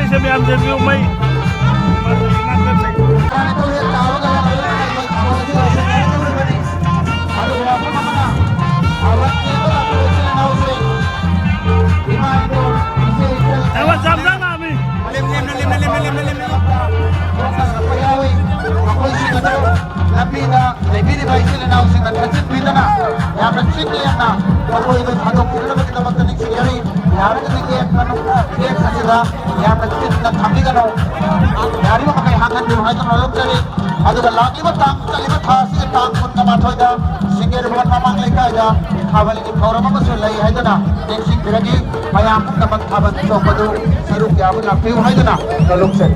से भी हम जब मैं Lapida, lebih baik sila na usik dan kecil bila na, yang kecil dia na, kalau itu hadap kita bagi dapat tenik sekali, yang kecil dia kecil lah, yang kecil dan kami kan, yang ini pakai hangat di rumah itu nolok jadi, ada lagi batang, kali batang sih batang pun nama thoi dah, singgir buat mamang lagi aja, kawal ini kau ramah masuk lagi aja na, yang singgir lagi, bayang pun dapat kawal itu padu, seru ya pun nak piu aja na, nolok jadi.